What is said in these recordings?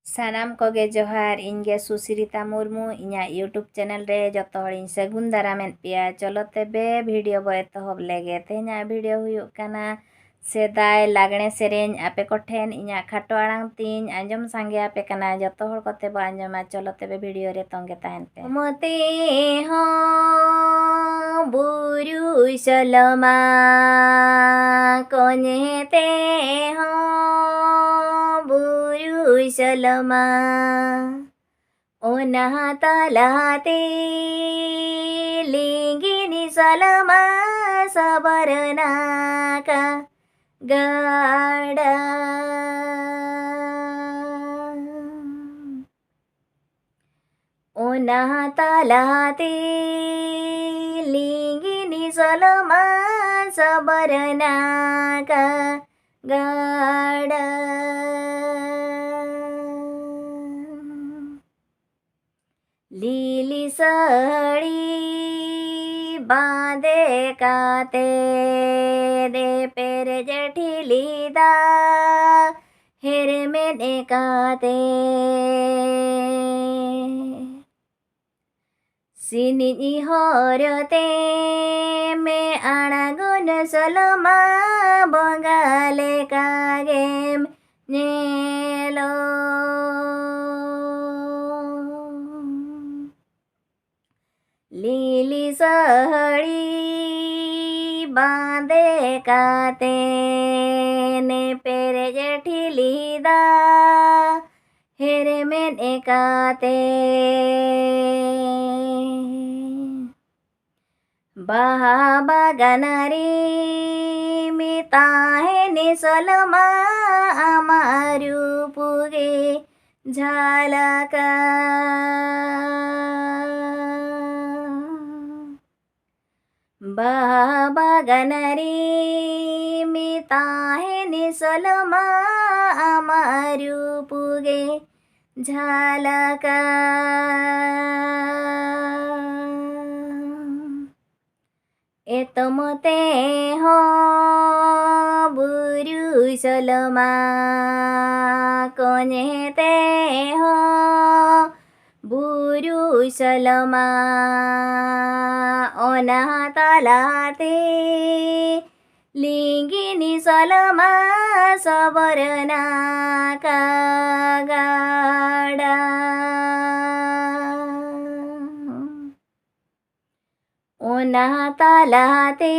सानाम कोगे जोहार इनगे सुश्रिता मुर्मू इना YouTube channel रे जतो हड़ सगुन दारामें पिया चलो तेबे वीडियो बो एतहब लेगे तेना वीडियो हुयुक काना सेदाय लागणे सेरेन आपे कोठेन इना खाटो आड़ांग तीन आंजम सांगे आपे काना जतो हड़ कोते बो आंजमा चलो तेबे वीडियो रे तंगे ताहन पे मोते हो बुरु सलमा कोनेते हो सलमा ओना तलाते लिंगिनी सलमा सबरना का गाड़ा ओना तलाते लिंगिनी सलमा सबरना का गाड़ा लीली साड़ी बांधे काते दे पेर जठी लीदा हेर मैंने काते सिनी होरते में आणागुन सलमा बंगाले कागेम नेलो लीली साड़ी बांधे काते ने पेरे जेठी लीदा हेरे मैंने काते बाबा गनारी मिता है निसलमा आमारू पुगे झालका बाबा गनारी मिता है निसलमा आमारू पुगे झालका एतमते हो बुरु सलमा कोनेते हो बुरु सलमा ओना तलाते लिंगिनी सलमा सबरना का गाड़ा ओना तलाते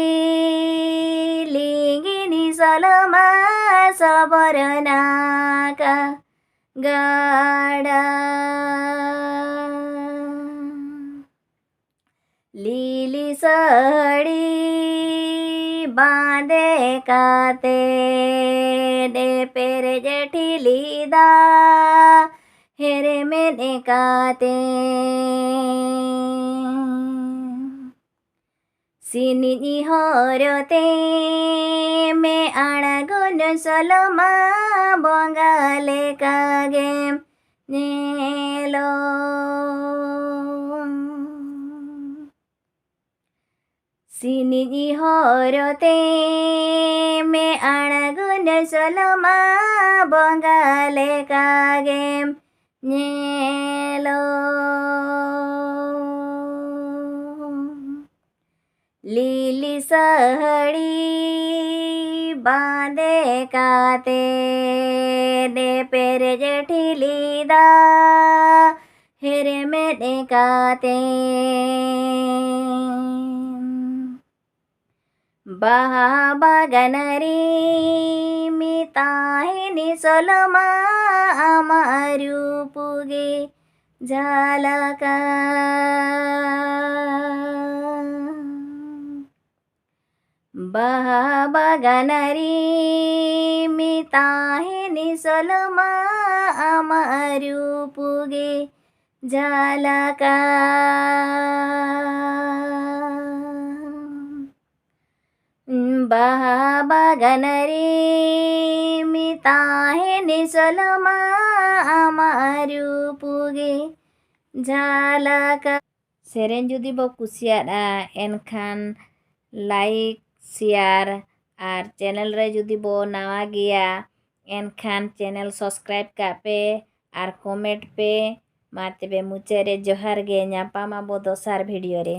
लिंगिनी सलमा सबरना का गाड़ा लीली साड़ी बांधे काते दे पेरे जेठी लीदा हेरे मैंने काते सिनी होरते में आणागुन सलमा बंगाले कागेम नेलो सिनी होरते में आणागुन सलमा बंगाले कागेम नेलो लीली साड़ी बांधे काते दे पेर जेठी लीदा हेरे मैंने काते बाबा गनारी मिता है निसलमा आमारू पुगे झालका बाबा गनारी मिता है निसलमा आमारू पुगे झालका बाबा गनारी मिता है निसलमा आमारू पुगे झालका सेरेन जुदी बो कुसियादा एनखान लाइक शेयर और चैनल रे जुदी बो नवा गया एनखान चैनल सब्सक्राइब का पे ᱟᱨ ᱠᱚᱢᱮᱱᱴ ᱯᱮ᱾ ᱢᱟ ᱛᱚᱵᱮ ᱢᱩᱪᱟᱹᱫ ᱨᱮ ᱡᱚᱦᱟᱨ ᱜᱮ, ᱧᱟᱯᱟᱢ ᱟᱵᱚ ᱫᱚᱥᱟᱨ ᱵᱷᱤᱰᱤᱭᱳ ᱨᱮ।